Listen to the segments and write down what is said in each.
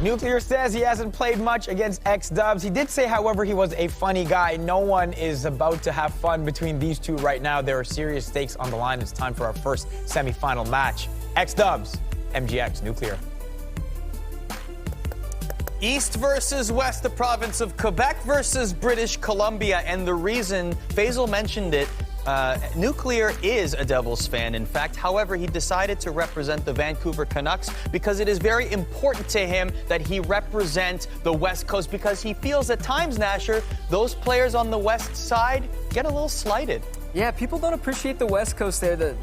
Nuclear says he hasn't played much against XDubz. He did say, however, he was a funny guy. No one is about to have fun between these two right now. There are serious stakes on the line. It's time for our first semifinal match. XDubz, MGX, Nuclear. East versus West, the province of Quebec versus British Columbia. And the reason, Faisal mentioned it, Nuclear is a Devils fan, in fact. However, he decided to represent the Vancouver Canucks because it is very important to him that he represent the West Coast, because he feels at times, Nasher, those players on the West side get a little slighted. Yeah, people don't appreciate the West Coast there.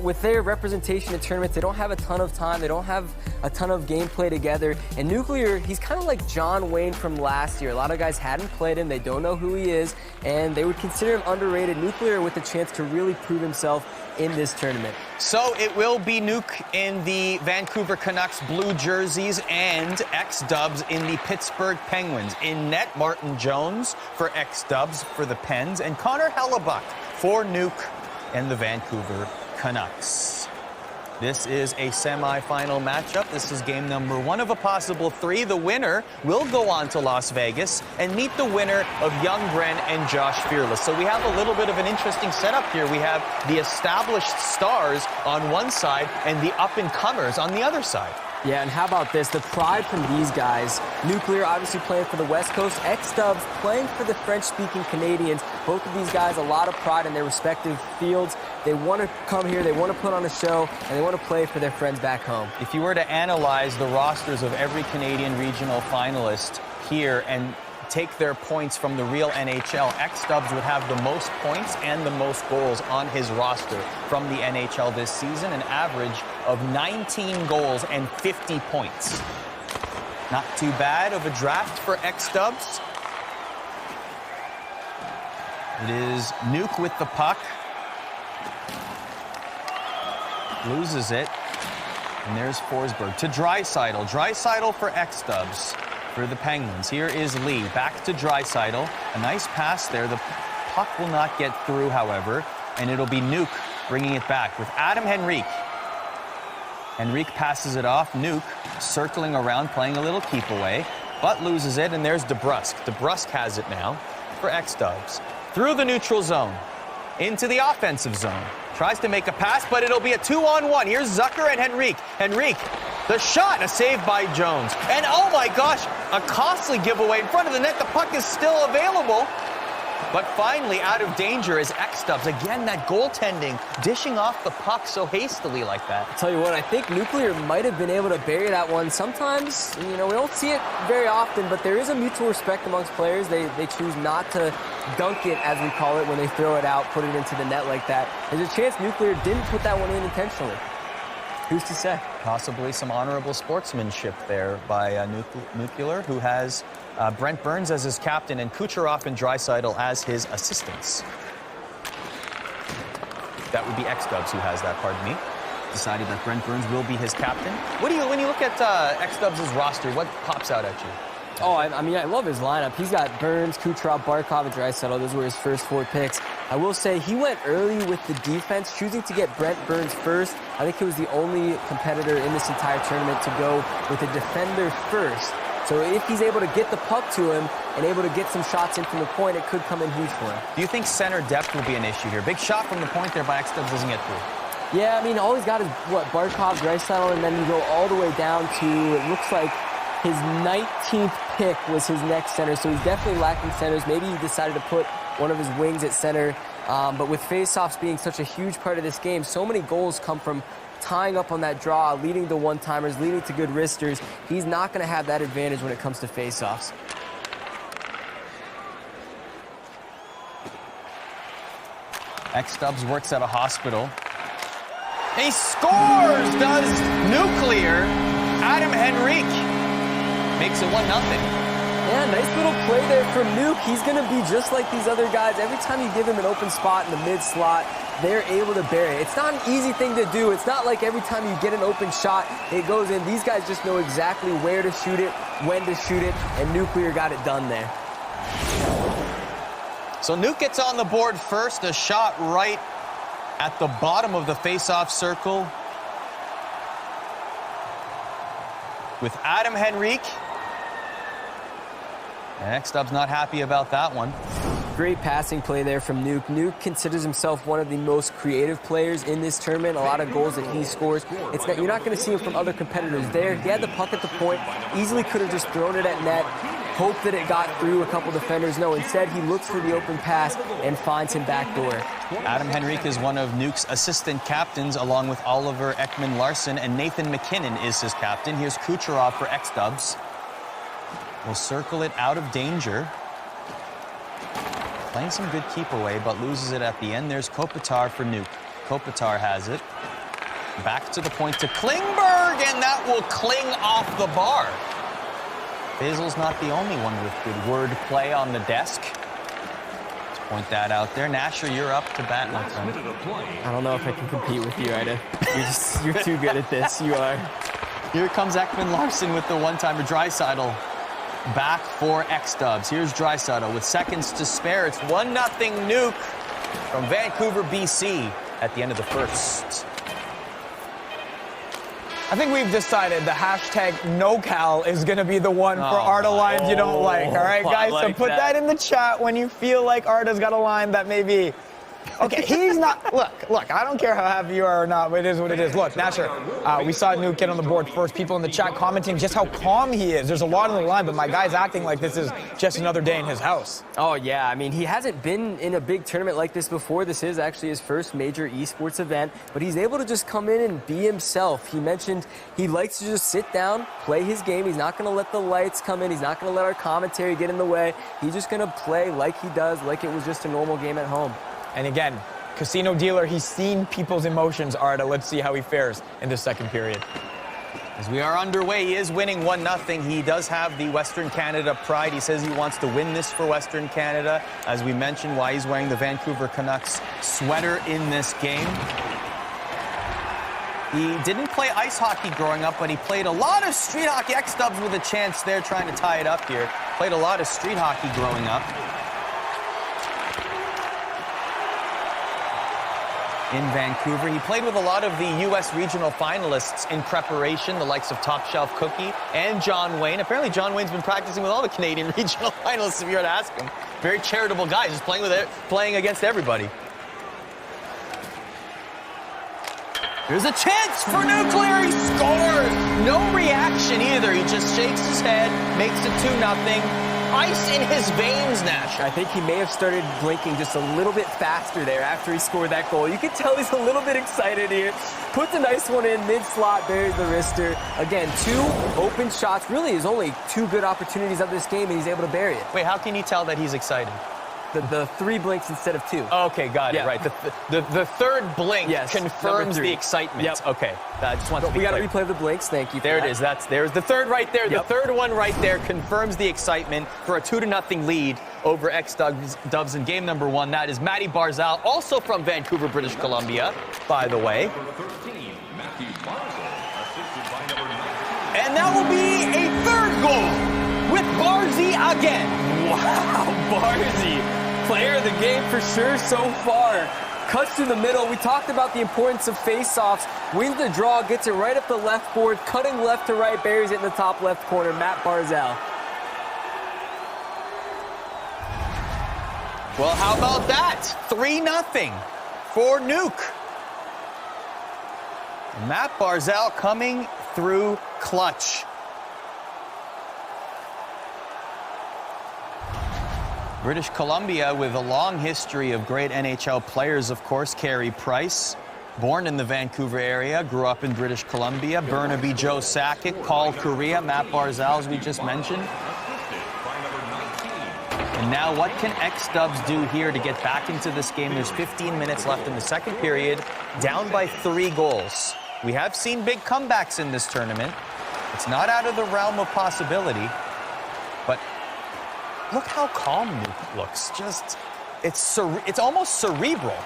With their representation in tournaments, they don't have a ton of time. They don't have a ton of gameplay together. And Nuclear, he's kind of like John Wayne from last year. A lot of guys hadn't played him. They don't know who he is. And they would consider him underrated. Nuclear with a chance to really prove himself in this tournament. So it will be Nuke in the Vancouver Canucks blue jerseys and XDubz in the Pittsburgh Penguins. In net, Martin Jones for XDubz for the Pens and Connor Hellebuck for Nuke and the Vancouver Canucks. This is a semi-final matchup. This is game number 1 of a possible 3. The winner will go on to Las Vegas and meet the winner of Young Bren and Josh Fearless. So we have a little bit of an interesting setup here. We have the established stars on one side and the up-and-comers on the other side. Yeah, and how about this? The pride from these guys. Nuclear obviously playing for the West Coast. XDubz playing for the French-speaking Canadians. Both of these guys, a lot of pride in their respective fields. They want to come here, they want to put on a show, and they want to play for their friends back home. If you were to analyze the rosters of every Canadian regional finalist here and take their points from the real NHL, XDubz would have the most points and the most goals on his roster from the NHL this season, an average of 19 goals and 50 points. Not too bad of a draft for XDubz. It is Nuke with the puck. Loses it. And there's Forsberg to Draisaitl. Draisaitl for XDubz. For the Penguins, here is Lee, back to Draisaitl. A nice pass there. The puck will not get through, however, and it'll be Nuke bringing it back with Adam Henrique. Henrique passes it off. Nuke circling around, playing a little keep away, but loses it, and there's DeBrusk. DeBrusk has it now for XDubz. Through the neutral zone, into the offensive zone. Tries to make a pass, but it'll be a 2-on-1. Here's Zucker and Henrique. Henrique, the shot, a save by Jones. And oh my gosh, a costly giveaway in front of the net. The puck is still available. But finally out of danger is XDubz. Again, that goaltending, dishing off the puck so hastily like that. I'll tell you what, I think Nuclear might have been able to bury that one. Sometimes, you know, we don't see it very often, but there is a mutual respect amongst players. They choose not to dunk it, as we call it, when they throw it out, put it into the net like that. There's a chance Nuclear didn't put that one in intentionally. Who's to say? Possibly some honorable sportsmanship there by Nuclear, who has Brent Burns as his captain and Kucherov and Draisaitl as his assistants. That would be XDubz who has that, pardon me. Decided that Brent Burns will be his captain. What do you, when you look at XDubz's roster, what pops out at you? Oh, I mean, I love his lineup. He's got Burns, Kucherov, Barkov, and Draisaitl. Those were his first 4 picks. I will say he went early with the defense, choosing to get Brent Burns first. I think he was the only competitor in this entire tournament to go with a defender first. So if he's able to get the puck to him and able to get some shots in from the point, it could come in huge for him. Do you think center depth will be an issue here? Big shot from the point there by XDubz doesn't get through. Yeah, I mean, all he's got is, what, Barkov, Draisaitl, and then you go all the way down to, it looks like his 19th pick was his next center, so he's definitely lacking centers. Maybe he decided to put one of his wings at center. But with faceoffs being such a huge part of this game, so many goals come from tying up on that draw, leading to one-timers, leading to good wristers. He's not going to have that advantage when it comes to faceoffs. XDubz works at a hospital. He scores, does Nuclear. Adam Henrique makes it 1-0. Yeah, nice little play there from Nuke. He's going to be just like these other guys. Every time you give him an open spot in the mid-slot, they're able to bury it. It's not an easy thing to do. It's not like every time you get an open shot, it goes in. These guys just know exactly where to shoot it, when to shoot it, and Nuclear got it done there. So Nuke gets on the board first, a shot right at the bottom of the face-off circle. with Adam Henrique. And XDubz not happy about that one. Great passing play there from Nuke. Nuke considers himself one of the most creative players in this tournament. A lot of goals that he scores. You're not going to see him from other competitors there. He had the puck at the point. Easily could have just thrown it at net. Hope that it got through a couple defenders. No, instead he looks for the open pass and finds him backdoor. Adam Henrique is one of Nuke's assistant captains, along with Oliver Ekman-Larsson, and Nathan McKinnon is his captain. Here's Kucherov for XDubz. Will circle it out of danger. Playing some good keep away, but loses it at the end. There's Kopitar for Nuke. Kopitar has it. Back to the point to Klingberg, and that will cling off the bar. Basil's not the only one with good word play on the desk. Let's point that out there. Nasher, you're up to bat, my friend. I don't know if I can compete with you, Ida. You're too good at this. You are. Here comes Ekman-Larsson with the one-timer. Draisaitl back for XDubz. Here's Draisaitl with seconds to spare. It's 1-0 Nuke from Vancouver, BC at the end of the first. I think we've decided the hashtag NoCal is going to be the one for Arda lines you don't like. All right, guys? So put that in the chat when you feel like Arda's got a line that maybe... Okay, he's not... Look, I don't care how happy you are or not, but it is what it is. Look, Nasher, we saw Nuke get on the board first. People in the chat commenting just how calm he is. There's a lot on the line, but my guy's acting like this is just another day in his house. Oh, yeah. I mean, he hasn't been in a big tournament like this before. This is actually his first major esports event, but he's able to just come in and be himself. He mentioned he likes to just sit down, play his game. He's not going to let the lights come in. He's not going to let our commentary get in the way. He's just going to play like he does, like it was just a normal game at home. And again, casino dealer, he's seen people's emotions, Arda. Let's see how he fares in the second period. As we are underway, he is winning 1-0. He does have the Western Canada pride. He says he wants to win this for Western Canada. As we mentioned, why he's wearing the Vancouver Canucks sweater in this game. He didn't play ice hockey growing up, but he played a lot of street hockey. XDubz with a chance there trying to tie it up here. Played a lot of street hockey growing up. In Vancouver. He played with a lot of the U.S. regional finalists in preparation, the likes of Top Shelf Cookie and John Wayne. Apparently, John Wayne's been practicing with all the Canadian regional finalists, if you were to ask him. Very charitable guy, just playing against everybody. There's a chance for Nuclear. He scores. No reaction either. He just shakes his head, makes it 2-0. Ice in his veins, Nash. I think he may have started blinking just a little bit faster there after he scored that goal. You can tell he's a little bit excited here. Puts a nice one in, mid-slot, buries the wrister. Again, 2 open shots. Really, is only 2 good opportunities of this game, and he's able to bury it. Wait, how can you tell that he's excited? The 3 blinks instead of 2. Oh, okay, got it. Right. The third blink confirms the excitement. Yep. Okay. I just want to be We got to clear. replay the blinks. Thank you. There it is. There's the third right there. Yep. The third one right there confirms the excitement for a 2-0 lead over XDubz in game number 1. That is Matty Barzal, also from Vancouver, British Columbia, by the way. And that will be a 3rd goal with Barzy again. Wow, Barzy. Player of the game for sure so far. Cuts to the middle. We talked about the importance of face-offs. Wins the draw, gets it right up the left board, cutting left to right, buries it in the top left corner. Matt Barzal. Well, how about that? 3-0 for Nuke. Matt Barzal coming through clutch. British Columbia with a long history of great NHL players, of course. Carey Price, born in the Vancouver area, grew up in British Columbia. Burnaby Joe Sakic, Paul Kariya, Matt Barzal, as we just mentioned. And now what can XDubz do here to get back into this game? There's 15 minutes left in the second period, down by 3 goals. We have seen big comebacks in this tournament. It's not out of the realm of possibility, but look how calm Nuke looks. It's almost cerebral.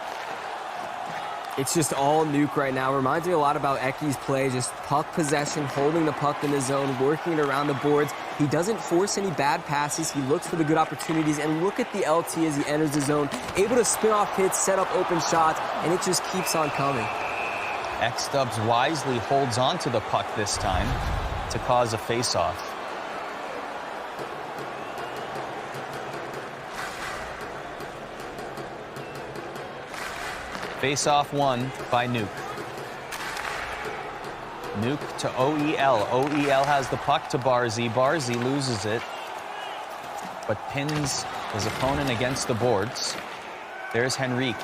It's just all Nuke right now. Reminds me a lot about Eki's play. Just puck possession, holding the puck in the zone, working it around the boards. He doesn't force any bad passes. He looks for the good opportunities. And look at the LT as he enters the zone. Able to spin off hits, set up open shots, and it just keeps on coming. XDubz wisely holds on to the puck this time. to cause a face-off. Face-off won by Nuke. Nuke to OEL. OEL has the puck to Barzy. Barzy loses it, but pins his opponent against the boards. There's Henrique.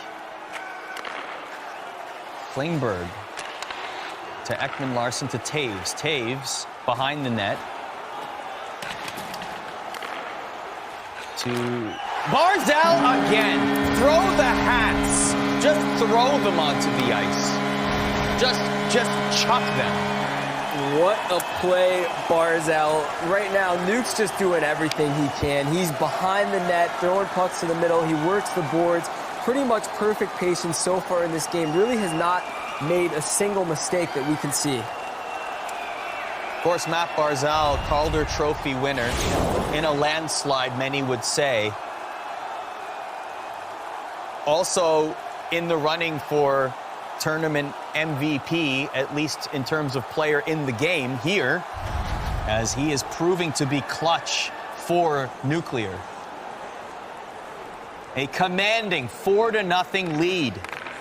Klingberg to Ekman Larsson to Taves. Taves behind the net. To Barzal again. Throw the hats. Just throw them onto the ice. Just chuck them. What a play, Barzal. Right now, Nuke's just doing everything he can. He's behind the net, throwing pucks to the middle. He works the boards. Pretty much perfect patience so far in this game. Really has not made a single mistake that we can see. Of course, Matt Barzal, Calder Trophy winner in a landslide, many would say. Also in the running for tournament MVP, at least in terms of player in the game here, as he is proving to be clutch for Nuclear. A commanding 4-0 lead.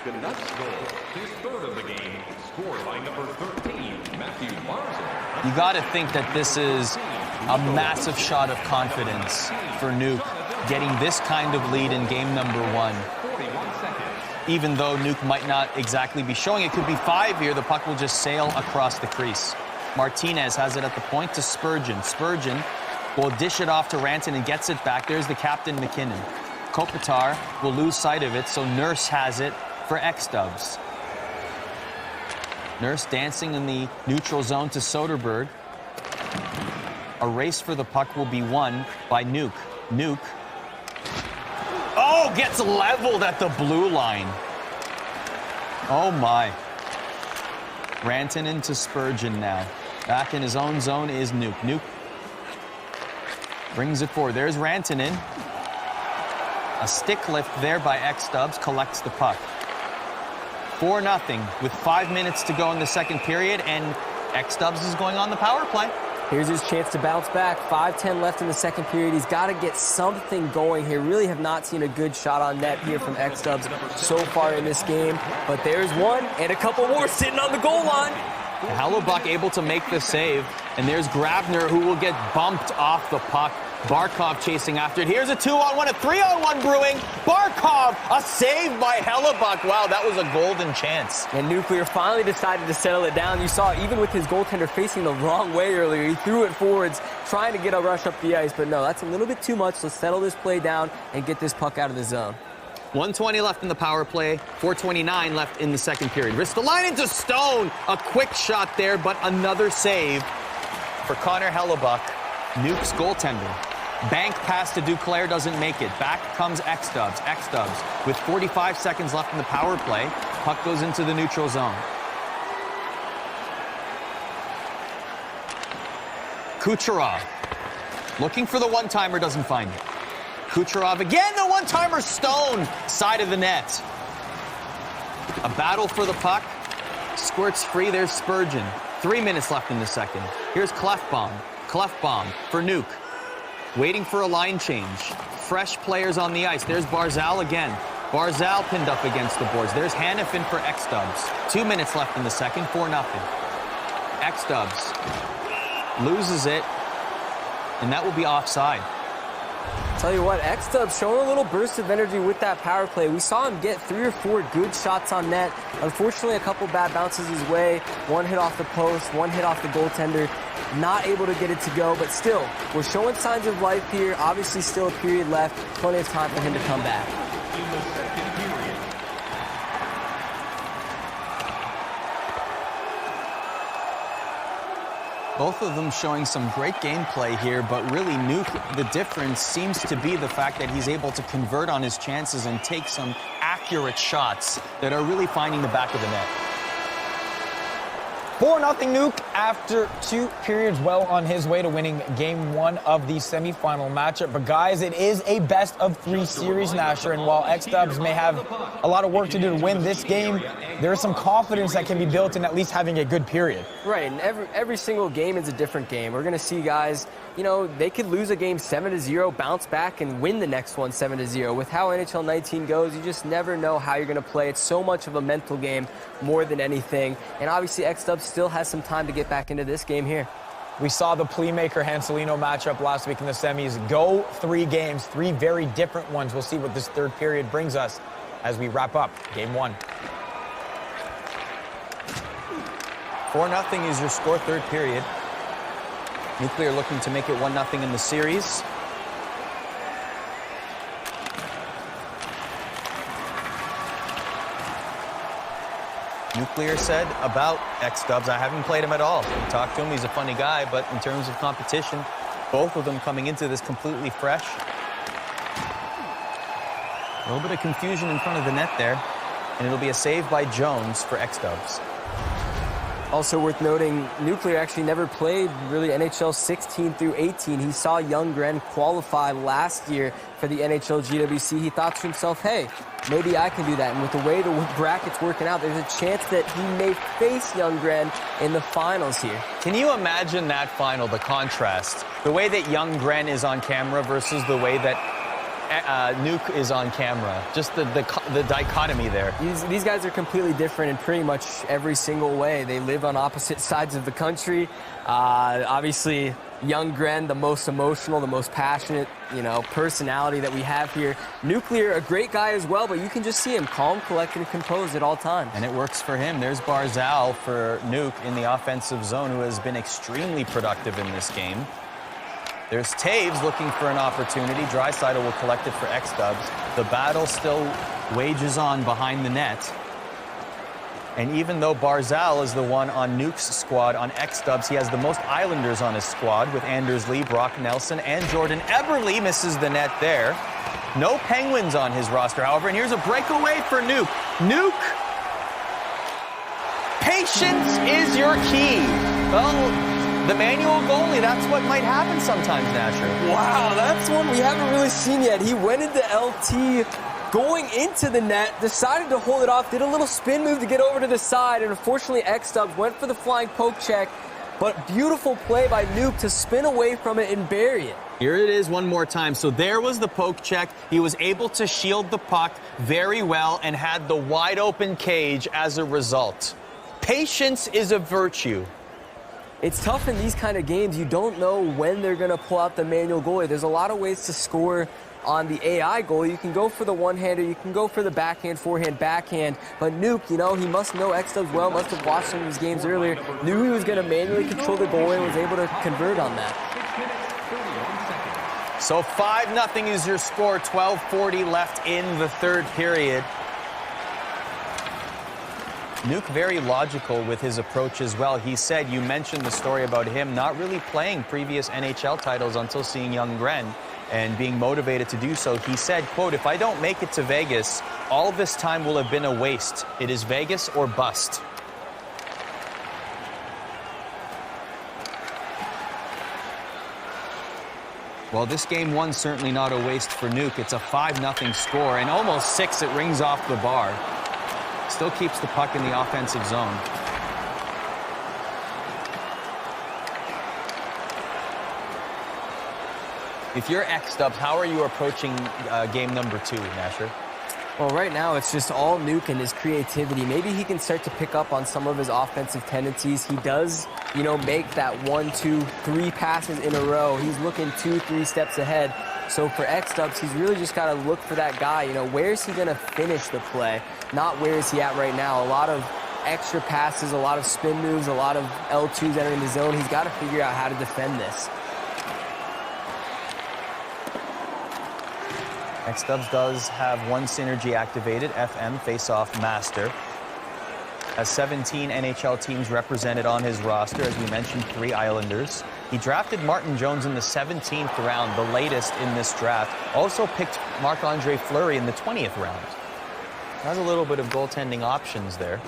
Canucks goal, his third of the game, scored by number 13, Matthew Barzal. You got to think that this is a massive shot of confidence for Nuke, getting this kind of lead in game number 1. 41 seconds. Even though Nuke might not exactly be showing, it could be 5 here. The puck will just sail across the crease. Martinez has it at the point to Spurgeon. Spurgeon will dish it off to Ranton and gets it back. There's the captain, McKinnon. Kopitar will lose sight of it, so Nurse has it for XDubz. Nurse dancing in the neutral zone to Soderberg. A race for the puck will be won by Nuke. Nuke. Oh, gets leveled at the blue line. Oh, my. Ranton into Spurgeon now. Back in his own zone is Nuke. Nuke brings it forward. There's Rantanen. A stick lift there by XDubz collects the puck. 4-0 with 5 minutes to go in the second period, and XDubz is going on the power play. Here's his chance to bounce back. 5:10 left in the second period. He's got to get something going here. Really have not seen a good shot on net here from XDubz so far in this game. But there's one and a couple more sitting on the goal line. Hellebuck able to make the save, and there's Grabner who will get bumped off the puck. Barkov chasing after it. Here's a 2-on-1, a 3-on-1 brewing. Barkov, a save by Hellebuck. Wow, that was a golden chance. And Nuclear finally decided to settle it down. You saw even with his goaltender facing the wrong way earlier, he threw it forwards, trying to get a rush up the ice. But no, that's a little bit too much. Let's settle this play down and get this puck out of the zone. 1:20 left in the power play, 4:29 left in the second period. Ristolainen to Stone. A quick shot there, but another save for Connor Hellebuck, Nuke's goaltender. Bank pass to Duclair, doesn't make it. Back comes XDubz. XDubz with 45 seconds left in the power play. Puck goes into the neutral zone. Kucherov looking for the one-timer, doesn't find it. Kucherov again, the one-timer. Stone, side of the net. A battle for the puck. Squirts free, there's Spurgeon. 3 minutes left in the second. Here's Clefbaum. Clefbaum for Nuke. Waiting for a line change. Fresh players on the ice. There's Barzal again. Barzal pinned up against the boards. There's Hanifin for XDubz. 2 minutes left in the second, 4-0. XDubz loses it, and that will be offside. Tell you what, XDubz showing a little burst of energy with that power play. We saw him get 3 or 4 good shots on net. Unfortunately, a couple bad bounces his way. One hit off the post, one hit off the goaltender. Not able to get it to go, but still, we're showing signs of life here. Obviously, still a period left. Plenty of time for him to come back. In the second period. Both of them showing some great gameplay here, but really Nuke, the difference seems to be the fact that he's able to convert on his chances and take some accurate shots that are really finding the back of the net. 4-0 Nuke. after 2 periods, well on his way to winning game 1 of the semifinal matchup. But guys, it is a best of 3 series, Nasher, and while XDubz may have a lot of work to do to win this game, there is some confidence that can be built in at least having a good period. Right, and every single game is a different game. We're going to see guys, they could lose a game 7-0, bounce back, and win the next one 7-0. With how NHL 19 goes, you just never know how you're going to play. It's so much of a mental game more than anything. And obviously, XDubz still has some time to get back into this game here. We saw the Playmaker-Hanselino matchup last week in the semis. Go 3 games, 3 very different ones. We'll see what this third period brings us as we wrap up game 1. 4-0 is your score, third period. Nuclear looking to make it 1-0 in the series. Nuclear said about XDubz, I haven't played him at all. We talked to him, he's a funny guy, but in terms of competition, both of them coming into this completely fresh. A little bit of confusion in front of the net there, and it'll be a save by Jones for XDubz. Also worth noting, Nuclear actually never played really NHL 16 through 18. He saw Youngren qualify last year for the NHL GWC. He thought to himself, hey, maybe I can do that. And with the way the bracket's working out, there's a chance that he may face Youngren in the finals here. Can you imagine that final, the contrast? The way that Youngren is on camera versus the way that Nuke is on camera. Just the dichotomy there. These guys are completely different in pretty much every single way. They live on opposite sides of the country. Obviously, Youngren, the most emotional, the most passionate, personality that we have here. Nuclear, a great guy as well, but you can just see him calm, collected, and composed at all times. And it works for him. There's Barzal for Nuke in the offensive zone, who has been extremely productive in this game. There's Taves looking for an opportunity. Draisaitl will collect it for XDubz. The battle still wages on behind the net. And even though Barzal is the one on Nuke's squad on XDubz, he has the most Islanders on his squad with Anders Lee, Brock Nelson, and Jordan Eberle misses the net there. No Penguins on his roster, however, and here's a breakaway for Nuke. Nuke! Patience is your key. Well, the manual goalie, that's what might happen sometimes, Nasher. Wow, that's one we haven't really seen yet. He went into LT, going into the net, decided to hold it off, did a little spin move to get over to the side, and unfortunately XDubz went for the flying poke check, but beautiful play by Nuke to spin away from it and bury it. Here it is one more time. So there was the poke check. He was able to shield the puck very well and had the wide open cage as a result. Patience is a virtue. It's tough in these kind of games. You don't know when they're going to pull out the manual goalie. There's a lot of ways to score on the AI goal. You can go for the one-hander, you can go for the backhand, forehand, backhand. But Nuke, he must know XDubz well, must have watched some of his games earlier, knew he was going to manually control the goal and was able to convert on that. So 5-0 is your score, 12:40 left in the third period. Nuke very logical with his approach as well. He said, you mentioned the story about him not really playing previous NHL titles until seeing Youngren and being motivated to do so. He said, quote, if I don't make it to Vegas, all this time will have been a waste. It is Vegas or bust. Well, this game one, certainly not a waste for Nuke. It's a 5-0 score, and almost 6, it rings off the bar. Still keeps the puck in the offensive zone. If you're XDubz, how are you approaching game number 2, Nasher? Well, right now it's just all Nuke and his creativity. Maybe he can start to pick up on some of his offensive tendencies. He does, make that 1, 2, 3 passes in a row. He's looking 2, 3 steps ahead. So for XDubz, he's really just got to look for that guy. Where is he going to finish the play? Not where is he at right now. A lot of extra passes, a lot of spin moves, a lot of L2s entering the zone. He's got to figure out how to defend this. XDubz does have one synergy activated, FM, face-off master. Has 17 NHL teams represented on his roster, as we mentioned, 3 Islanders. He drafted Martin Jones in the 17th round, the latest in this draft. Also picked Marc-Andre Fleury in the 20th round. Has a little bit of goaltending options there.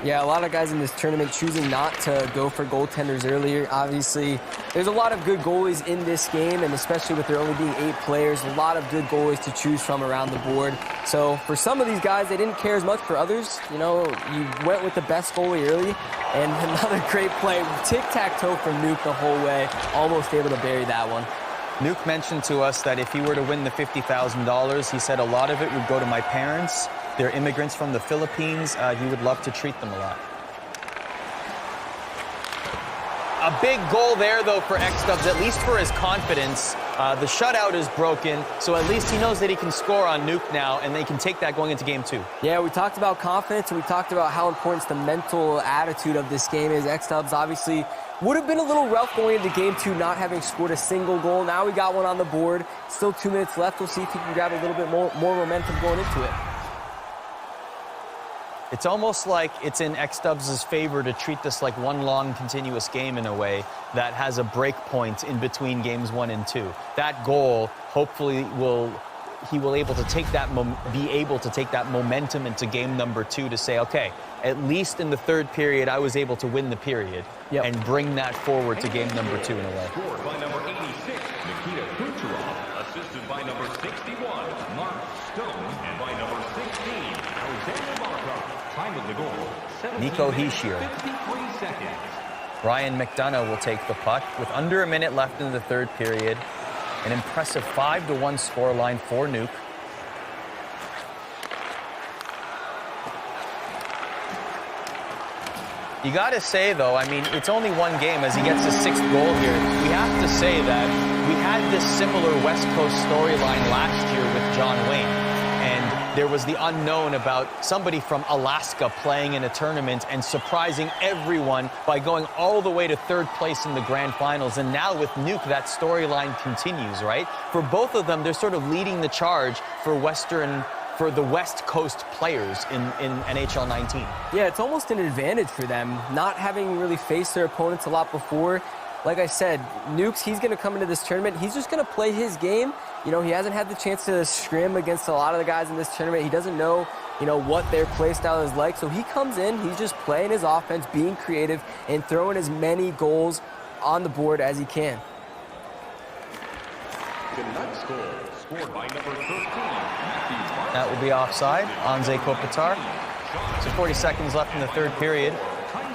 Yeah, a lot of guys in this tournament choosing not to go for goaltenders earlier. Obviously, there's a lot of good goalies in this game, and especially with there only being 8 players, a lot of good goalies to choose from around the board. So for some of these guys, they didn't care as much. For others, you know, you went with the best goalie early, and another great play. Tic-tac-toe from Nuke the whole way, almost able to bury that one. Nuke mentioned to us that if he were to win the $50,000, he said a lot of it would go to my parents. They're immigrants from the Philippines. He would love to treat them a lot. A big goal there, though, for XDubz, at least for his confidence. The shutout is broken, so at least he knows that he can score on Nuke now, and they can take that going into Game 2. Yeah, we talked about confidence, and we talked about how important the mental attitude of this game is. XDubz obviously would have been a little rough going into Game 2, not having scored a single goal. Now we got one on the board. Still 2 minutes left. We'll see if he can grab a little bit more momentum going into it. It's almost like it's in XDubz's favor to treat this like one long continuous game in a way that has a break point in between games 1 and 2. That goal hopefully he will be able to take that momentum into game number 2 to say, okay, at least in the third period I was able to win the period and bring that forward to game number 2 in a way. Scored by number 86, Nikita Kucherov. Assisted by number 61, Mark Stone. And by number 16, Alexander Barkov. Time of the goal, Nico Hischier. 53 seconds. Ryan McDonough will take the puck with under a minute left in the third period. An impressive 5-1 scoreline for Nuke. You got to say, though, I mean, it's only one game as he gets his 6th goal here. We have to say that we had this similar West Coast storyline last year with John Wayne. And there was the unknown about somebody from Alaska playing in a tournament and surprising everyone by going all the way to 3rd place in the grand finals. And now with Nuke, that storyline continues, right? For both of them, they're sort of leading the charge for the West Coast players in NHL 19. Yeah, it's almost an advantage for them, not having really faced their opponents a lot before. Like I said, Nukes, he's going to come into this tournament. He's just going to play his game. You know, he hasn't had the chance to scrim against a lot of the guys in this tournament. He doesn't know, you know, what their play style is like. So he comes in, he's just playing his offense, being creative, and throwing as many goals on the board as he can. Canucks goal, scored by number 13, Matthew. That will be offside. Anze Kopitar. So 40 seconds left in the third period.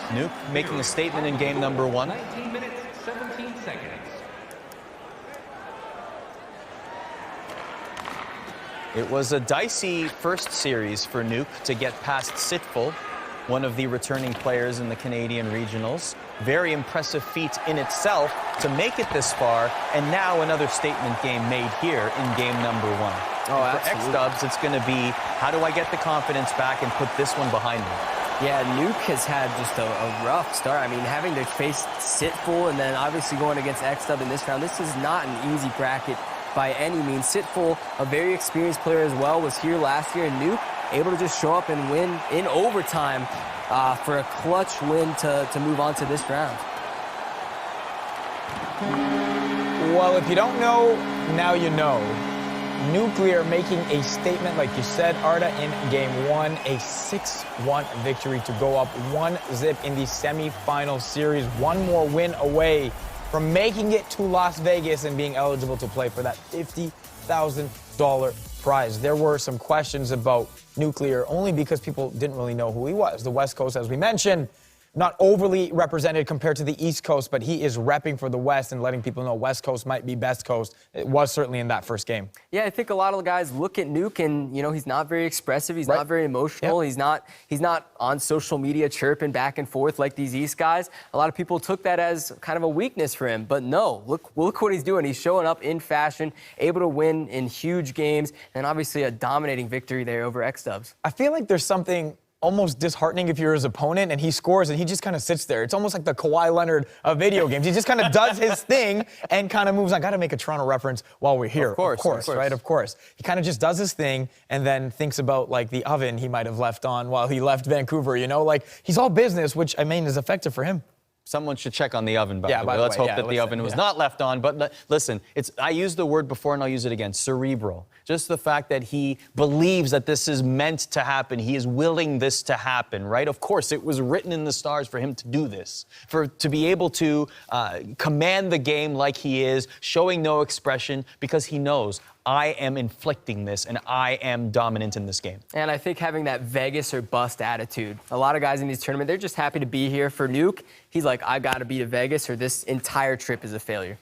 Nuke making a statement in game number 1. 19 minutes, 17 seconds. It was a dicey first series for Nuke to get past Sitful, one of the returning players in the Canadian regionals. Very impressive feat in itself to make it this far, and now another statement game made here in game number 1. Oh, for XDubz, it's going to be, how do I get the confidence back and put this one behind me? Yeah, Nuke has had just a rough start. I mean, having to face Sitful and then obviously going against XDubz in this round, this is not an easy bracket by any means. Sitful, a very experienced player as well, was here last year, and Nuke able to just show up and win in overtime for a clutch win to move on to this round. Well, if you don't know, now you know. Nuclear making a statement, like you said, Arda, in game 1, a 6-1 victory to go up 1-0 in the semifinal series. One more win away from making it to Las Vegas and being eligible to play for that $50,000 prize. There were some questions about Nuclear only because people didn't really know who he was. The West Coast, as we mentioned, not overly represented compared to the East Coast, but he is repping for the West and letting people know West Coast might be best coast. It was certainly in that first game. Yeah, I think a lot of the guys look at Nuke and, you know, he's not very expressive. He's not very emotional. Yep. He's not on social media chirping back and forth like these East guys. A lot of people took that as kind of a weakness for him. But no, look what he's doing. He's showing up in fashion, able to win in huge games, and obviously a dominating victory there over XDubz. I feel like there's something almost disheartening if you're his opponent and he scores and he just kind of sits there. It's almost like the Kawhi Leonard of video games. He just kind of does his thing and kind of moves on. Got to make a Toronto reference while we're here. Of course, right? Of course. He kind of just does his thing and then thinks about like the oven he might have left on while he left Vancouver, you know? Like he's all business, which I mean is effective for him. Someone should check on the oven, by the way. by the Let's way, hope that the oven was not left on. But listen, I used the word before and I'll use it again, cerebral. Just the fact that he believes that this is meant to happen. He is willing this to happen, right? Of course, it was written in the stars for him to do this, to be able to command the game like he is, showing no expression, because he knows, I am inflicting this and I am dominant in this game. And I think having that Vegas or bust attitude. A lot of guys in these tournaments, they're just happy to be here. For Nuke, he's like, I got to be to Vegas or this entire trip is a failure.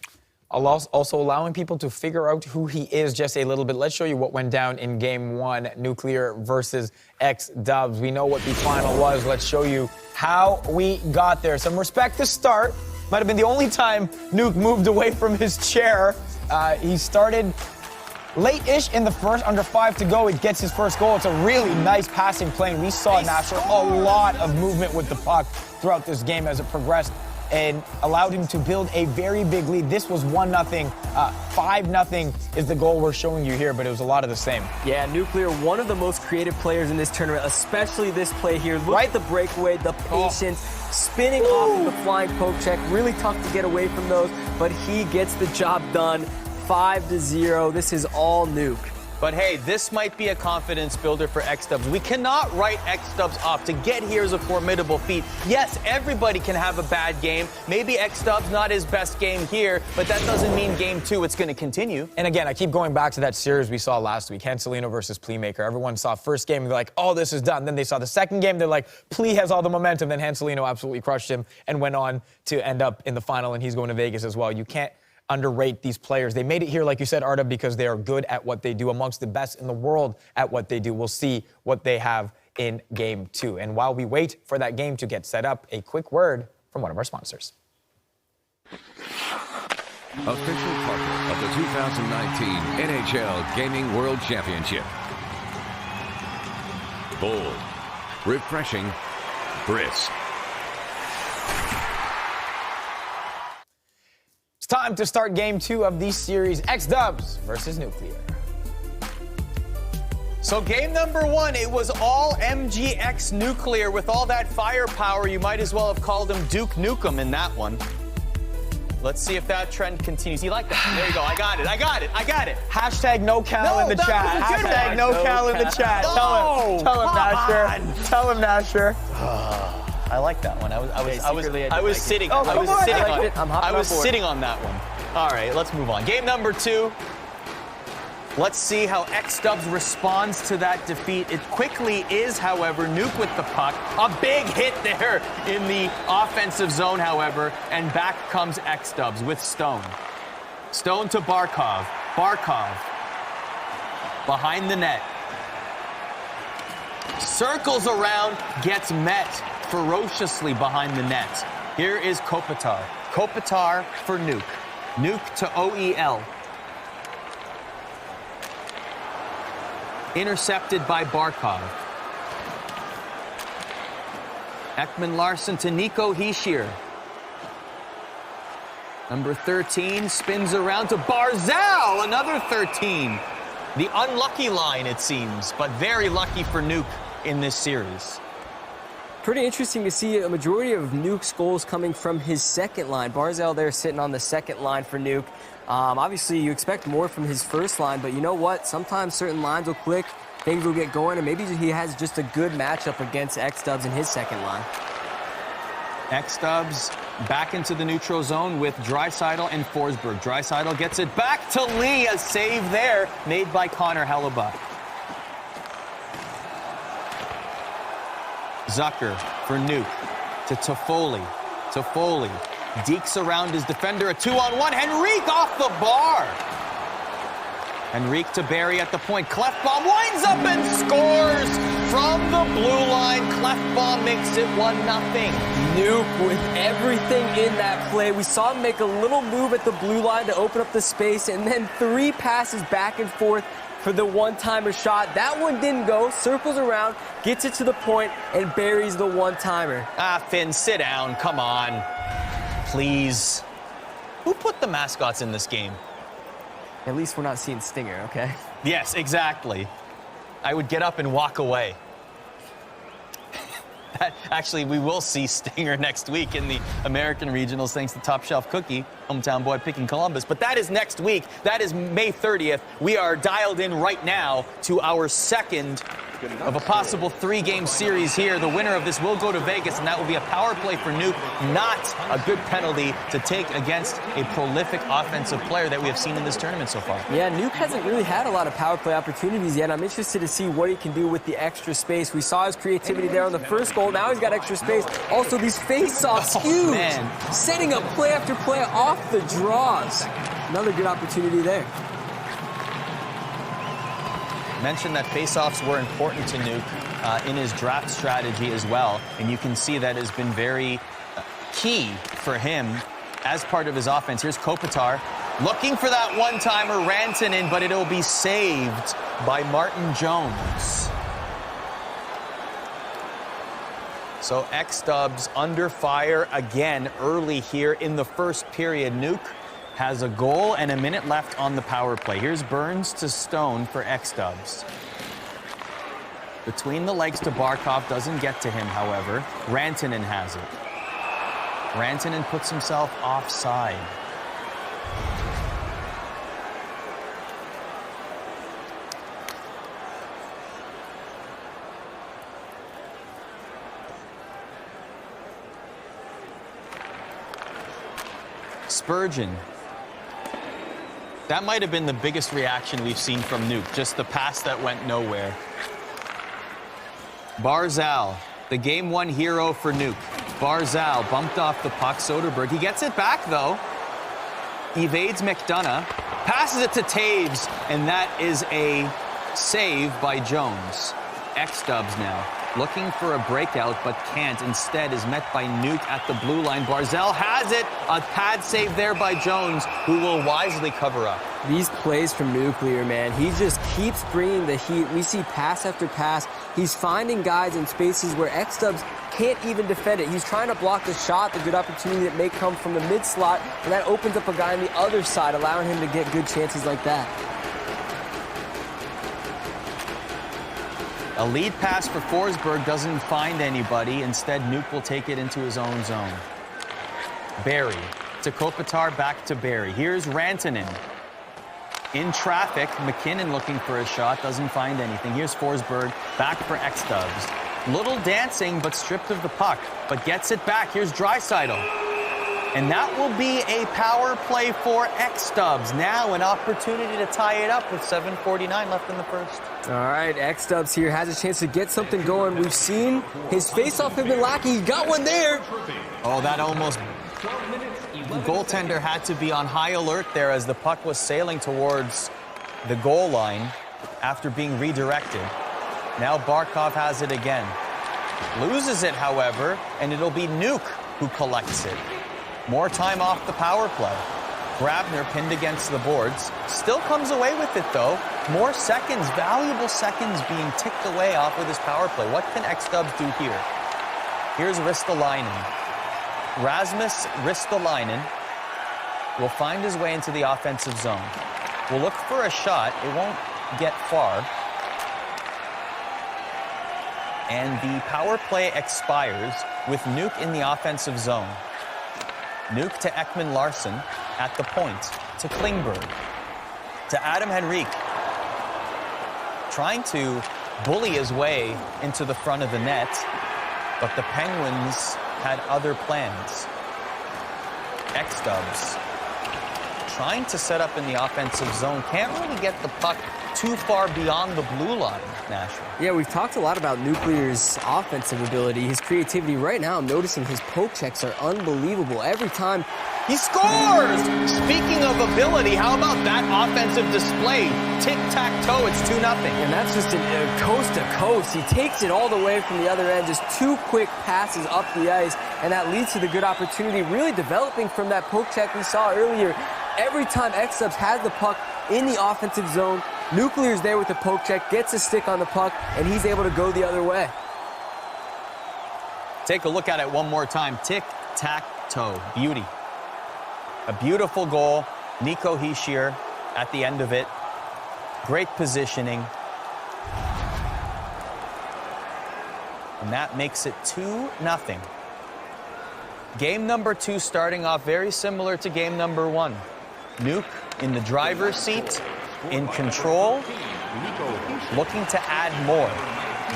Also allowing people to figure out who he is just a little bit. Let's show you what went down in Game 1, Nuclear versus XDubz. We know what the final was. Let's show you how we got there. Some respect to start. Might have been the only time Nuke moved away from his chair. He started late-ish in the first, under 5 to go. It gets his first goal. It's a really nice passing play. And we saw Nashor a lot of movement with the puck throughout this game as it progressed and allowed him to build a very big lead. This was 1-0. 5-0 is the goal we're showing you here, but it was a lot of the same. Yeah, Nuclear, one of the most creative players in this tournament, especially this play here. Look at the breakaway, the patience, spinning off of the flying poke check. Really tough to get away from those, but he gets the job done. 5-0. This is all Nuke. But hey, this might be a confidence builder for XDubz. We cannot write XDubz off. To get here is a formidable feat. Yes, everybody can have a bad game. Maybe XDubz not his best game here, but that doesn't mean Game 2 it's going to continue. And again, I keep going back to that series we saw last week, Hanselino versus Pleemaker. Everyone saw first game and they're like, oh, this is done. Then they saw the second game, they're like, Plee has all the momentum. Then Hanselino absolutely crushed him and went on to end up in the final, and he's going to Vegas as well. You can't underrate these players. They made it here, like you said, Arda, because they are good at what they do, amongst the best in the world at what they do. We'll see what they have in Game 2. And while we wait for that game to get set up, a quick word from one of our sponsors. Official partner of the 2019 NHL Gaming World Championship. Bold, refreshing, brisk. It's time to start Game 2 of the series, XDubz versus Nuclear. So game number 1, it was all MGX Nuclear. With all that firepower, you might as well have called him Duke Nukem in that one. Let's see if that trend continues. You like that? There you go. I got it. Hashtag no Cal in the chat. Hashtag no Cal in the chat. Tell him, Nasher. Tell him, Nasher. I like that one. I was sitting on that one. All right, let's move on. Game number 2. Let's see how XDubz responds to that defeat. It quickly is, however, Nuke with the puck. A big hit there in the offensive zone, however, and back comes XDubz with Stone. Stone to Barkov. Barkov behind the net. Circles around, gets met ferociously behind the net. Here is Kopitar. Kopitar for Nuke. Nuke to OEL. Intercepted by Barkov. Ekman Larsson to Nico Hischier. Number 13 spins around to Barzal. Another 13. The unlucky line, it seems, but very lucky for Nuke in this series. Pretty interesting to see a majority of Nuke's goals coming from his second line. Barzal there sitting on the second line for Nuke. Obviously, you expect more from his first line, but you know what? Sometimes certain lines will click, things will get going, and maybe he has just a good matchup against XDubz in his second line. XDubz back into the neutral zone with Draisaitl and Forsberg. Draisaitl gets it back to Lee. A save there made by Connor Hellebuck. Zucker for Nuke to Toffoli. Toffoli dekes around his defender. A 2-on-1. Henrique off the bar. Henrique to Barry at the point. Clefbaum winds up and scores from the blue line. Clefbaum makes it 1-0. Nuke with everything in that play. We saw him make a little move at the blue line to open up the space, and then 3 passes back and forth for the one-timer shot. That one didn't go. Circles around, gets it to the point, and buries the one-timer. Finn, sit down. Come on. Please. Who put the mascots in this game? At least we're not seeing Stinger, okay? Yes, exactly. I would get up and walk away. Actually, we will see Stinger next week in the American Regionals, thanks to Top Shelf Cookie, hometown boy picking Columbus. But that is next week. That is May 30th. We are dialed in right now to our second of a possible 3-game series here. The winner of this will go to Vegas, and that will be a power play for Nuke. Not a good penalty to take against a prolific offensive player that we have seen in this tournament so far. Yeah, Nuke hasn't really had a lot of power play opportunities yet. I'm interested to see what he can do with the extra space. We saw his creativity there on the first goal. Now he's got extra space. Also, these face-offs, huge. Man. Setting up play after play off the draws. Another good opportunity there. Mentioned that face-offs were important to Nuke in his draft strategy as well, and you can see that has been very key for him as part of his offense. Here's Kopitar looking for that one-timer, Rantanen, but it'll be saved by Martin Jones. So XDubz under fire again early here in the first period. Nuke has a goal and a minute left on the power play. Here's Burns to Stone for XDubz. Between the legs to Barkov, doesn't get to him, however. Rantanen has it. Rantanen puts himself offside. Spurgeon. That might have been the biggest reaction we've seen from Nuke, just the pass that went nowhere. Barzal, the Game 1 hero for Nuke. Barzal bumped off the puck. Soderberg, he gets it back, though. Evades McDonough, passes it to Taves, and that is a save by Jones. XDubz now, looking for a breakout, but can't. Instead is met by Nuke at the blue line. Barzal has it. A pad save there by Jones, who will wisely cover up. These plays from Nuclear, man, he just keeps bringing the heat. We see pass after pass. He's finding guys in spaces where XDubz can't even defend it. He's trying to block the shot, the good opportunity that may come from the mid-slot, and that opens up a guy on the other side, allowing him to get good chances like that. A lead pass for Forsberg doesn't find anybody. Instead, Nuke will take it into his own zone. Barry to Kopitar, back to Barry. Here's Rantanen. In traffic, McKinnon looking for a shot, doesn't find anything. Here's Forsberg, back for XDubz. Little dancing, but stripped of the puck, but gets it back. Here's Draisaitl. And that will be a power play for XDubz. Now an opportunity to tie it up with 7:49 left in the first. All right, XDubz here has a chance to get something going. We've seen his faceoff have been lacking. He got one there. Oh, that almost... The goaltender had to be on high alert there as the puck was sailing towards the goal line after being redirected. Now Barkov has it again. Loses it, however, and it'll be Nuke who collects it. More time off the power play. Grabner pinned against the boards. Still comes away with it, though. More seconds, valuable seconds being ticked away off of this power play. What can XDubz do here? Here's Ristolainen. Rasmus Ristolainen will find his way into the offensive zone. Will look for a shot. It won't get far. And the power play expires with Nuke in the offensive zone. Nuke to Ekman Larsson at the point, to Klingberg, to Adam Henrique, trying to bully his way into the front of the net, but the Penguins had other plans. XDubz trying to set up in the offensive zone, can't really get the puck too far beyond the blue line, Nashville. Yeah, we've talked a lot about Nuclear's offensive ability, his creativity. Right now, I'm noticing his poke checks are unbelievable. Every time he scores! Speaking of ability, how about that offensive display? Tic-tac-toe, it's 2-0. And that's just a coast-to-coast. He takes it all the way from the other end, just 2 quick passes up the ice, and that leads to the good opportunity, really developing from that poke check we saw earlier. Every time XDubz has the puck in the offensive zone, Nuclear's there with the poke check, gets a stick on the puck, and he's able to go the other way. Take a look at it one more time. Tic-tac-toe. Beauty. A beautiful goal. Nico Hischier at the end of it. Great positioning. And that makes it 2-0. Game number 2 starting off very similar to game number 1. Nuke in the driver's seat, in control, looking to add more.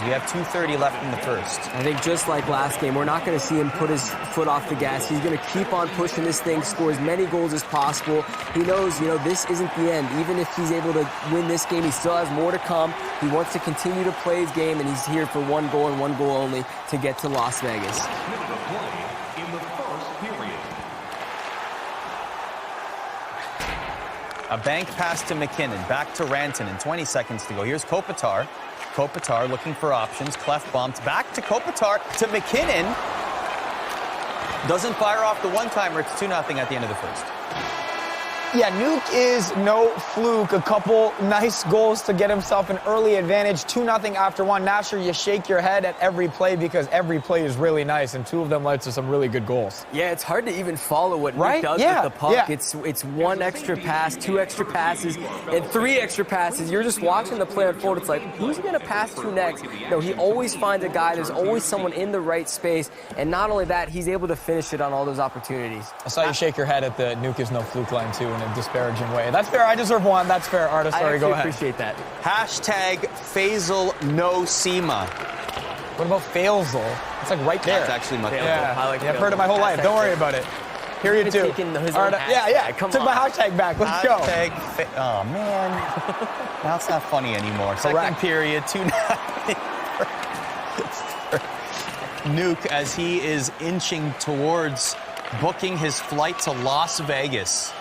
We have 2:30 left in the first. I think just like last game, we're not going to see him put his foot off the gas. He's going to keep on pushing this thing, score as many goals as possible. He knows, this isn't the end. Even if he's able to win this game, he still has more to come. He wants to continue to play his game, and he's here for one goal and one goal only to get to Las Vegas. Minute of play in the first period. A bank pass to McKinnon, back to Rantanen, 20 seconds to go. Here's Kopitar. Kopitar looking for options. Clef bombs back to Kopitar to McKinnon. Doesn't fire off the one-timer. It's 2-0 at the end of the first. Yeah, Nuke is no fluke. A couple nice goals to get himself an early advantage. 2-0 after one. Nasher, you shake your head at every play because every play is really nice, and 2 of them led to some really good goals. Yeah, it's hard to even follow what Nuke does with the puck. Yeah. It's 1 extra pass, 2 extra passes, and 3 extra passes. You're just watching the play unfold. It's like, who's he going to pass to next? He always finds a guy. There's always someone in the right space, and not only that, he's able to finish it on all those opportunities. I saw you shake your head at the Nuke is no fluke line, too, in a disparaging way. That's fair. I deserve one. That's fair, Artist. Sorry, go ahead. I appreciate that. Hashtag Faisal no SEMA. What about Failsel? It's like right there. That's actually my favorite. Yeah, I like I've heard it my whole life. Don't worry about it. Period 2. Yeah. Come Took on. my hashtag back. Let's go. Oh, man. Now it's not funny anymore. Second period, 2-0. Nuke as he is inching towards booking his flight to Las Vegas,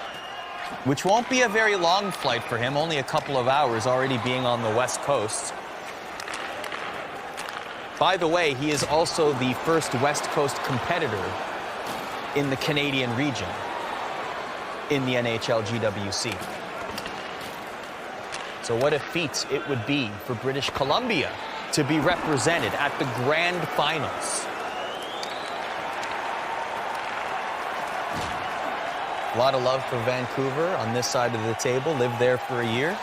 which won't be a very long flight for him, only a couple of hours, already being on the West Coast. By the way, he is also the first West Coast competitor in the Canadian region in the NHL GWC. So what a feat it would be for British Columbia to be represented at the Grand Finals. A lot of love for Vancouver on this side of the table. Lived there for a year.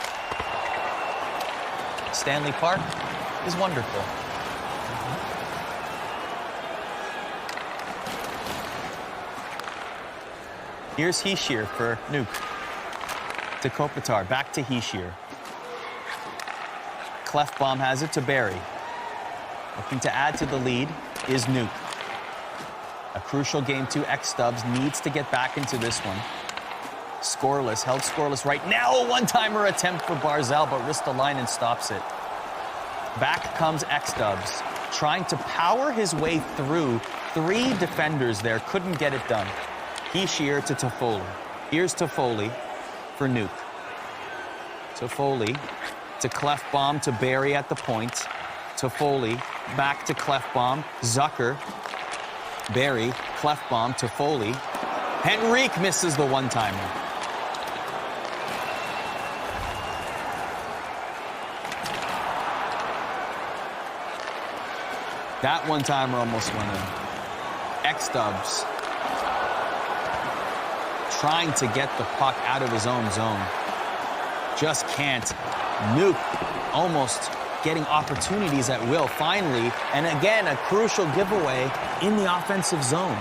Stanley Park is wonderful. Here's Hischier for Nuke. To Kopitar, back to Hischier. Clefbaum has it to Barrie. Looking to add to the lead is Nuke. A crucial game 2. XDubz needs to get back into this one. Scoreless, held scoreless right now. A one-timer attempt for Barzal, but Ristolainen stops it. Back comes XDubz, trying to power his way through 3 defenders there. Couldn't get it done. Hischier to Toffoli. Here's Toffoli for Nuke. Toffoli to Clefbaum to Barrie at the point. Toffoli back to Clefbaum. Zucker. Barrie, Clefbaum, Toffoli. Henrique misses the one-timer. That one-timer almost went in. XDubz trying to get the puck out of his own zone. Just can't. Nuke almost getting opportunities at will, finally. And again, a crucial giveaway in the offensive zone.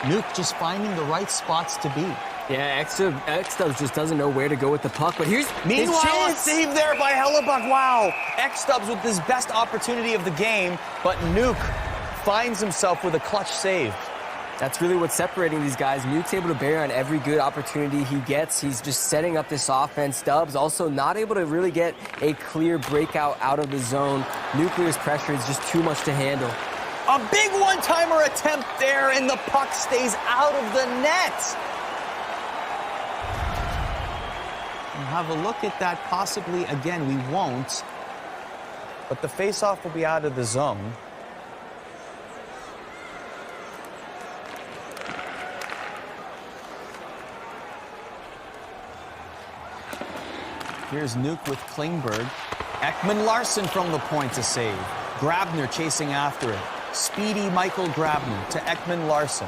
Nuke just finding the right spots to be. Yeah, XDubz just doesn't know where to go with the puck, but here's Meanwhile, his a chance. save there by Hellebuck. Wow. XDubz with his best opportunity of the game, but Nuke finds himself with a clutch save. That's really what's separating these guys. Nuke's able to bear on every good opportunity he gets. He's just setting up this offense. Dubs also not able to really get a clear breakout out of the zone. Nuclear's pressure is just too much to handle. A big one-timer attempt there, and the puck stays out of the net. We'll have a look at that possibly again. We won't. But the face-off will be out of the zone. Here's Nuke with Klingberg. Ekman Larsson from the point to save. Grabner chasing after it. Speedy Michael Grabner to Ekman Larsson.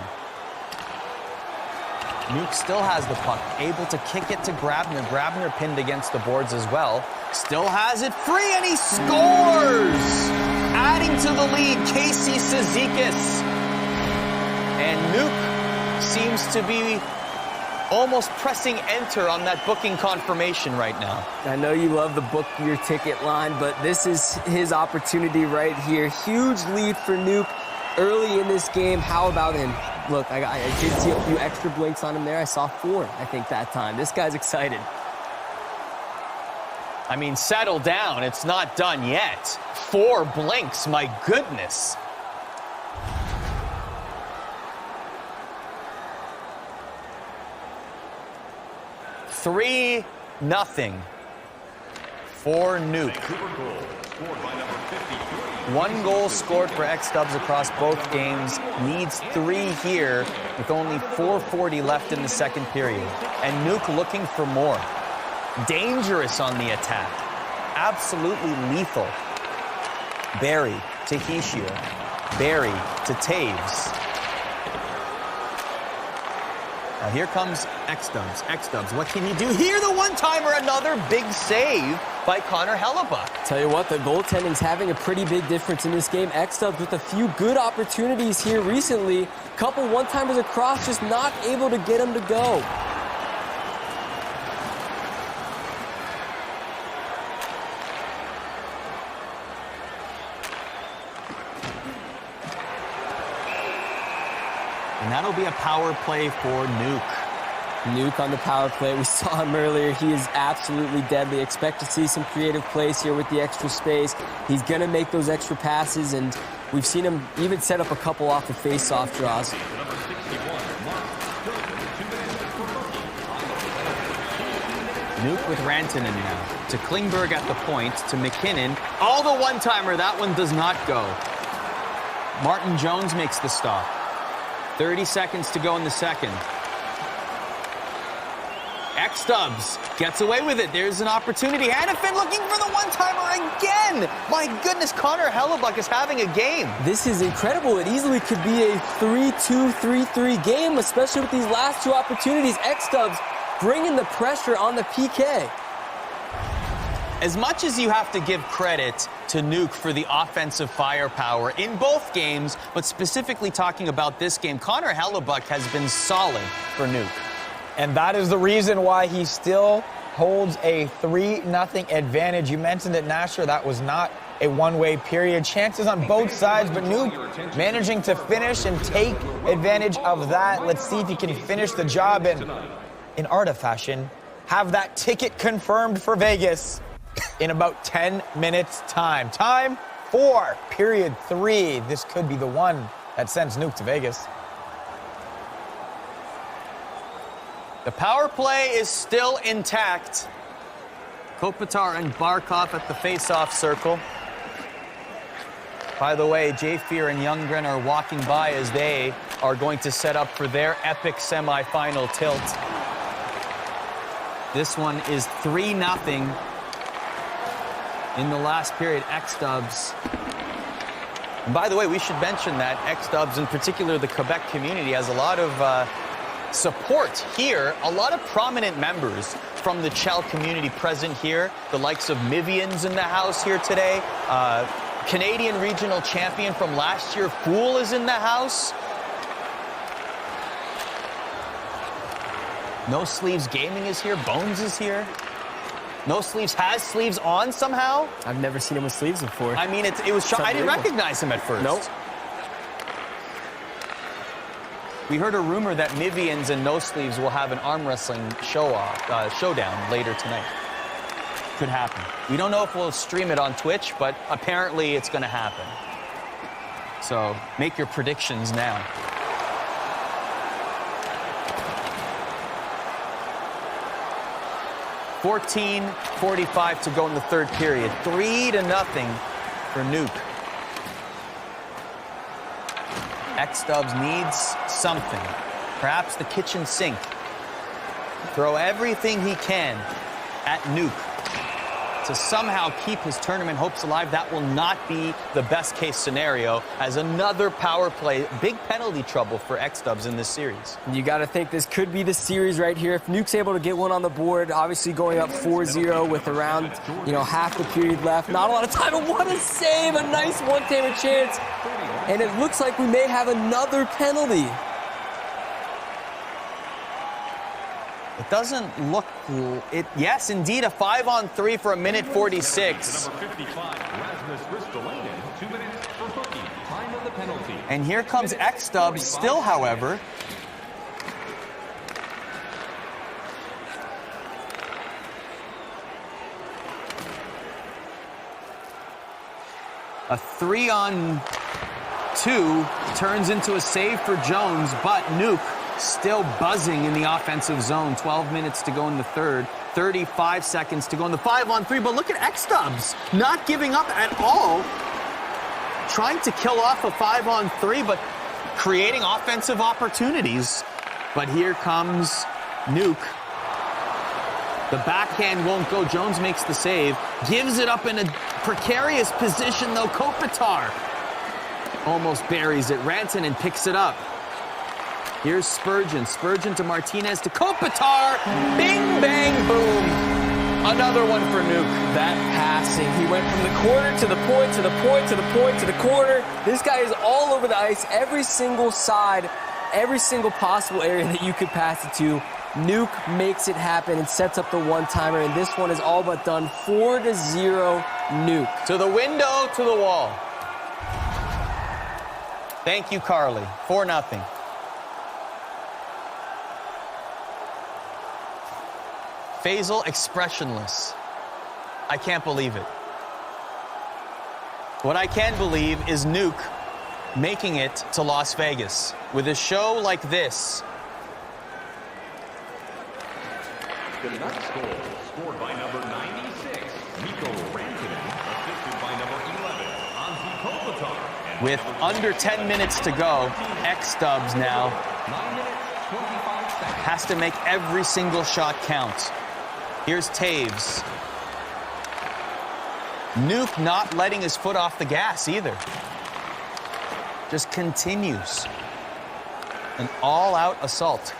Nuke still has the puck, able to kick it to Grabner. Grabner pinned against the boards as well. Still has it free, and he scores! Adding to the lead, Casey Cizikas. And Nuke seems to be almost pressing enter on that booking confirmation right now. I know you love the book your ticket line, but this is his opportunity right here. Huge lead for Nuke early in this game. How about him? Look, I did see a few extra blinks on him there. I saw 4, I think, that time. This guy's excited. I mean, settle down. It's not done yet. 4 blinks, my goodness. Three nothing for Nuke. 1 goal scored for XDubz across both games. Needs 3 here with only 4:40 left in the second period. And Nuke looking for more. Dangerous on the attack. Absolutely lethal. Barry to Hischier. Barry to Taves. Now here comes XDubz. XDubz, what can he do here? The one-timer, another big save by Connor Hellebuck. Tell you what, the goaltending's having a pretty big difference in this game. XDubz with a few good opportunities here recently. Couple one-timers across, just not able to get them to go. And that'll be a power play for Nuke. Nuke on the power play. We saw him earlier. He is absolutely deadly. Expect to see some creative plays here with the extra space. He's going to make those extra passes, and we've seen him even set up a couple off the face-off draws. Nuke with Rantanen now. To Klingberg at the point. To McKinnon. Oh, the one-timer. That one does not go. Martin Jones makes the stop. 30 seconds to go in the second. XDubz gets away with it. There's an opportunity. Hannafin looking for the one-timer again. My goodness, Connor Hellebuck is having a game. This is incredible. It easily could be a 3-2, 3-3 game, especially with these last 2 opportunities. XDubz bringing the pressure on the PK. As much as you have to give credit to Nuke for the offensive firepower in both games, but specifically talking about this game, Connor Hellebuck has been solid for Nuke. And that is the reason why he still holds a 3-0 advantage. You mentioned it, Nasher, that was not a one-way period. Chances on both sides, but Nuke managing to finish and take advantage of that. Let's see if he can finish the job and, in Arda fashion, have that ticket confirmed for Vegas in about 10 minutes time. Time for period 3. This could be the one that sends Nuke to Vegas. The power play is still intact. Kopitar and Barkov at the face-off circle. By the way, Jafir and Youngren are walking by as they are going to set up for their epic semifinal tilt. This one is 3-0. In the last period, XDubz. And by the way, we should mention that XDubz, in particular the Quebec community, has a lot of support here. A lot of prominent members from the Chell community present here. The likes of Mivian's in the house here today. Canadian regional champion from last year, Fool, is in the house. No Sleeves Gaming is here. Bones is here. No Sleeves has sleeves on somehow. I've never seen him with sleeves before. I mean, it was. I didn't recognize him at first. Nope. We heard a rumor that Mivians and No Sleeves will have an arm wrestling showdown later tonight. Could happen. We don't know if we'll stream it on Twitch, but apparently it's going to happen. So make your predictions now. .45 to go in the third period. 3-0 for Nuke. XDubz needs something. Perhaps the kitchen sink. Throw everything he can at Nuke. to somehow keep his tournament hopes alive. That will not be the best case scenario, as another power play, big penalty trouble for XDubz in this series. You got to think this could be the series right here. If Nuke's able to get one on the board, obviously going up 4-0 with around, half the period left. Not a lot of time, but what a save, a nice one-timer chance. And it looks like we may have another penalty. It doesn't look it. Yes, indeed, a 5-on-3 for a minute 46. Number 55, Rasmus Ristolainen, 2 minutes for booking. Time of the penalty. And here comes XDubz still, however. A 3-on-2 turns into a save for Jones, but Nuke still buzzing in the offensive zone. 12 minutes to go in the third. 35 seconds to go in the 5-on-3. But look at XDubz not giving up at all. Trying to kill off a 5-on-3, but creating offensive opportunities. But here comes Nuke. The backhand won't go. Jones makes the save. Gives it up in a precarious position, though. Kopitar almost buries it. Rantanen picks it up. Here's Spurgeon. Spurgeon to Martinez to Kopitar. Bing, bang, boom. Another one for Nuke. That passing. He went from the corner to the point, to the point, to the point, to the corner. This guy is all over the ice, every single side, every single possible area that you could pass it to. Nuke makes it happen and sets up the one-timer, and this one is all but done. 4-0 Nuke. To the window, to the wall. Thank you, Carly. 4-0. Faisal expressionless. I can't believe it. What I can believe is Nuke making it to Las Vegas with a show like this. The Canucks goal scored by number 96, Mikko Rantanen, assisted by number 11, Antti Kopitar. With under 10 minutes to go, XDubz now 9 minutes, 25 seconds. has to make every single shot count. Here's Taves. Nuke not letting his foot off the gas either. Just continues. An all-out assault.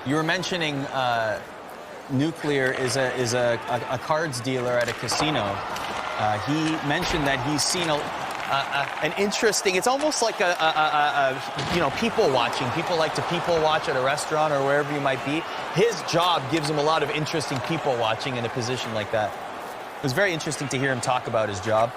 You were mentioning Nuclear is a cards dealer at a casino. He mentioned that he's seen an interesting. It's almost like people watching. People like to people watch at a restaurant or wherever you might be. His job gives him a lot of interesting people watching in a position like that. It was very interesting to hear him talk about his job.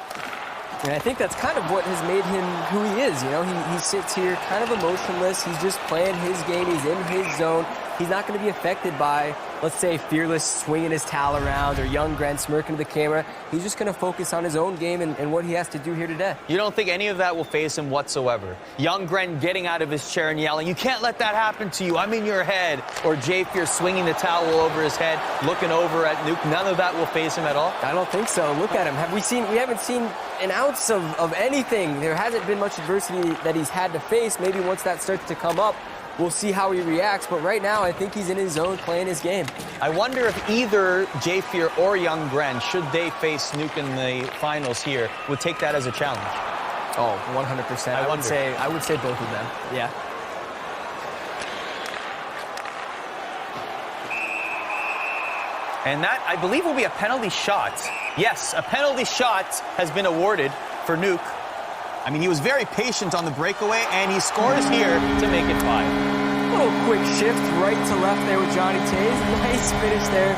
And I think that's kind of what has made him who he is. He sits here kind of emotionless. He's just playing his game. He's in his zone. He's not going to be affected by, let's say, Fearless swinging his towel around or Younggren smirking to the camera. He's just going to focus on his own game and what he has to do here today. You don't think any of that will faze him whatsoever? Younggren getting out of his chair and yelling, "You can't let that happen to you. I'm in your head." Or Jay Fear swinging the towel over his head, looking over at Nuke. None of that will faze him at all? I don't think so. Look at him. We haven't seen an ounce of anything. There hasn't been much adversity that he's had to face. Maybe once that starts to come up, we'll see how he reacts, but right now I think he's in his zone playing his game. I wonder if either Jay Fear or Younggren, should they face Nuke in the finals here, would take that as a challenge. Oh, 100%. I would say both of them. Yeah. And that, I believe, will be a penalty shot. Yes, a penalty shot has been awarded for Nuke. I mean, he was very patient on the breakaway, and he scores here to make it 5. Little quick shift right to left there with Johnny Taves. Nice finish there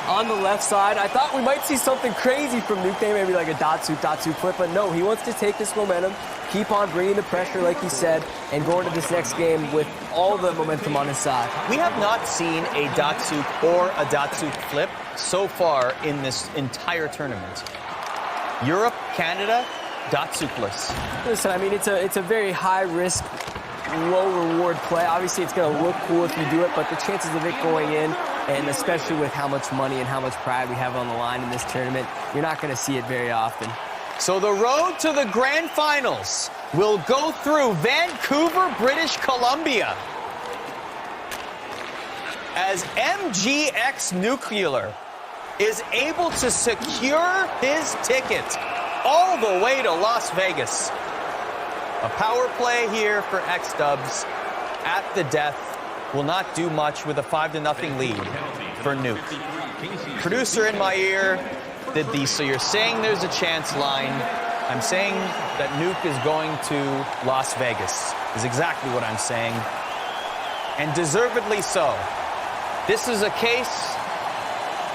on the left side. I thought we might see something crazy from Nuke there, maybe like a Datsyuk flip, but no, he wants to take this momentum, keep on bringing the pressure like he said, and go into this next game with all the momentum on his side. We have not seen a Datsyuk or a Datsyuk flip so far in this entire tournament. Europe, Canada, Datsyukless. Listen, I mean, it's a very high-risk low reward play. Obviously, it's going to look cool if you do it, but the chances of it going in, and especially with how much money and how much pride we have on the line in this tournament, you're not going to see it very often. So the road to the grand finals will go through Vancouver, British Columbia, as MGX Nuclear is able to secure his ticket all the way to Las Vegas. A power play here for XDubz at the death will not do much with a 5-0 lead for Nuke. Producer in my ear did the "so you're saying there's a chance" line. I'm saying that Nuke is going to Las Vegas, is exactly what I'm saying, and deservedly so. This is a case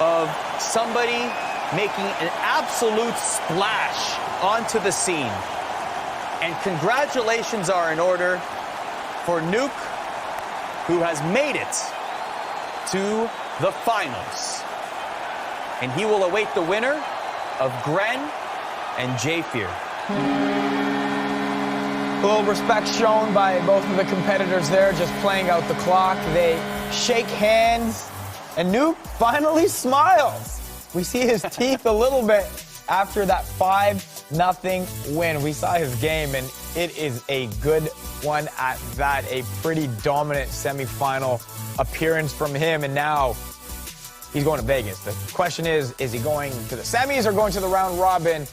of somebody making an absolute splash onto the scene. And congratulations are in order for Nuke, who has made it to the finals. And he will await the winner of Gren and Jafir. A little respect shown by both of the competitors there, just playing out the clock. They shake hands, and Nuke finally smiles. We see his teeth a little bit after that 5-0 win. We saw his game, and it is a good one at that. A pretty dominant semifinal appearance from him, and now he's going to Vegas. The question is he going to the semis or going to the round robin?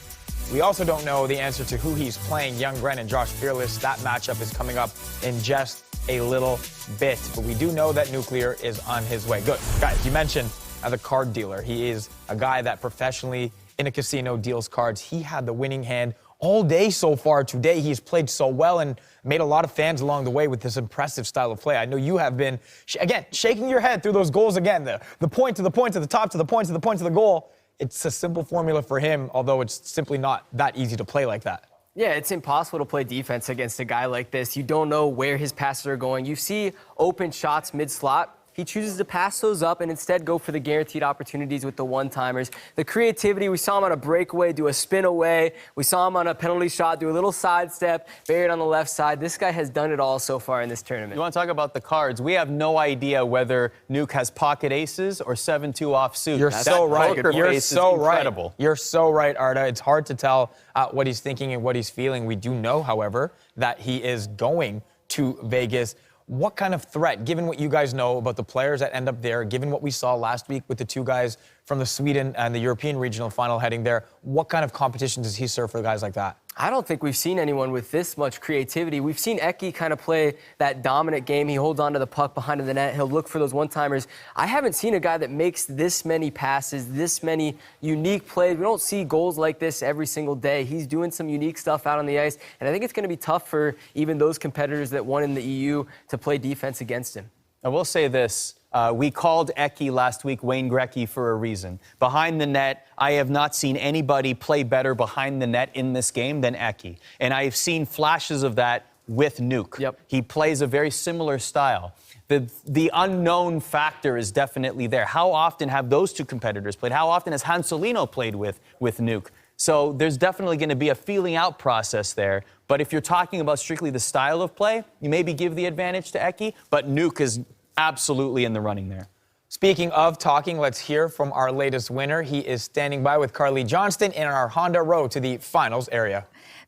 We also don't know the answer to who he's playing, Young Gren and Josh Fearless. That matchup is coming up in just a little bit, but we do know that Nuclear is on his way. Good. Guys, you mentioned the card dealer. He is a guy that professionally in a casino deals cards. He had the winning hand all day so far today. He's played so well and made a lot of fans along the way with this impressive style of play. I know you have been, again, shaking your head through those goals again. The point to the point to the top to the point to the point to the goal. It's a simple formula for him, although it's simply not that easy to play like that. Yeah, it's impossible to play defense against a guy like this. You don't know where his passes are going. You see open shots mid-slot. He chooses to pass those up and instead go for the guaranteed opportunities with the one-timers. The creativity, we saw him on a breakaway, do a spin away. We saw him on a penalty shot, do a little sidestep, buried on the left side. This guy has done it all so far in this tournament. You want to talk about the cards? We have no idea whether Nuke has pocket aces or 7-2 offsuit. You're so right. You're so right. Incredible. You're so right, Arda. It's hard to tell what he's thinking and what he's feeling. We do know, however, that he is going to Vegas. What kind of threat, given what you guys know about the players that end up there, given what we saw last week with the two guys from the Sweden and the European regional final heading there, what kind of competition does he serve for guys like that? I don't think we've seen anyone with this much creativity. We've seen Eki kind of play that dominant game. He holds on to the puck behind the net. He'll look for those one-timers. I haven't seen a guy that makes this many passes, this many unique plays. We don't see goals like this every single day. He's doing some unique stuff out on the ice, and I think it's going to be tough for even those competitors that won in the EU to play defense against him. I will say this. We called Eki last week Wayne Gretzky for a reason. Behind the net, I have not seen anybody play better behind the net in this game than Eki. And I've seen flashes of that with Nuke. Yep. He plays a very similar style. The unknown factor is definitely there. How often have those two competitors played? How often has Hansolino played with Nuke? So there's definitely going to be a feeling out process there. But if you're talking about strictly the style of play, you maybe give the advantage to Eki, but Nuke is absolutely in the running there. Speaking of talking, let's hear from our latest winner. He is standing by with Carly Johnston in our Honda road to the finals area.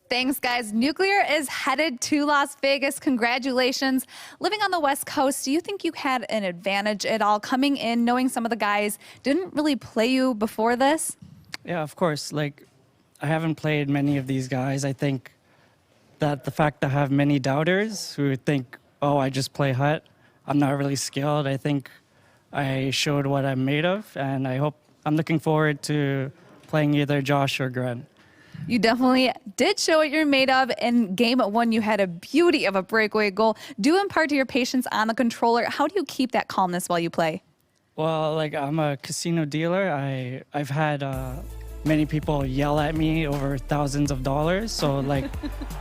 Thanks, guys. Nuclear is headed to Las Vegas. Congratulations. Living on the West Coast, do you think you had an advantage at all coming in, knowing some of the guys didn't really play you before this? Yeah, of course. Like, I haven't played many of these guys. I think that the fact that I have many doubters who think, oh, I just play hut, I'm not really skilled. I think I showed what I'm made of, and I'm looking forward to playing either Josh or Gren. You definitely did show what you're made of. In game 1, you had a beauty of a breakaway goal. Due in part to your patience on the controller, how do you keep that calmness while you play? Well, like, I'm a casino dealer. I've had many people yell at me over thousands of dollars, so like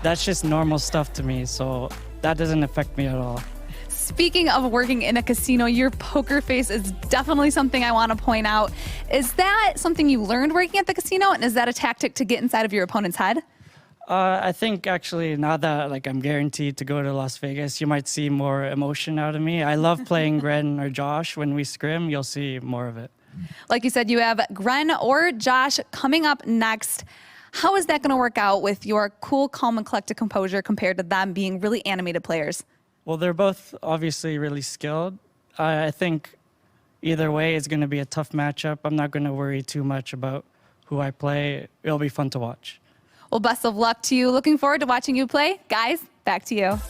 that's just normal stuff to me, so that doesn't affect me at all. Speaking of working in a casino, your poker face is definitely something I want to point out. Is that something you learned working at the casino, and is that a tactic to get inside of your opponent's head? I think actually now that like I'm guaranteed to go to Las Vegas, you might see more emotion out of me. I love playing Gren or Josh. When we scrim, you'll see more of it. Like you said, you have Gren or Josh coming up next. How is that going to work out with your cool, calm, and collected composure compared to them being really animated players? Well, they're both obviously really skilled. I think either way it's going to be a tough matchup. I'm not going to worry too much about who I play. It'll be fun to watch. Well, best of luck to you. Looking forward to watching you play. Guys, back to you.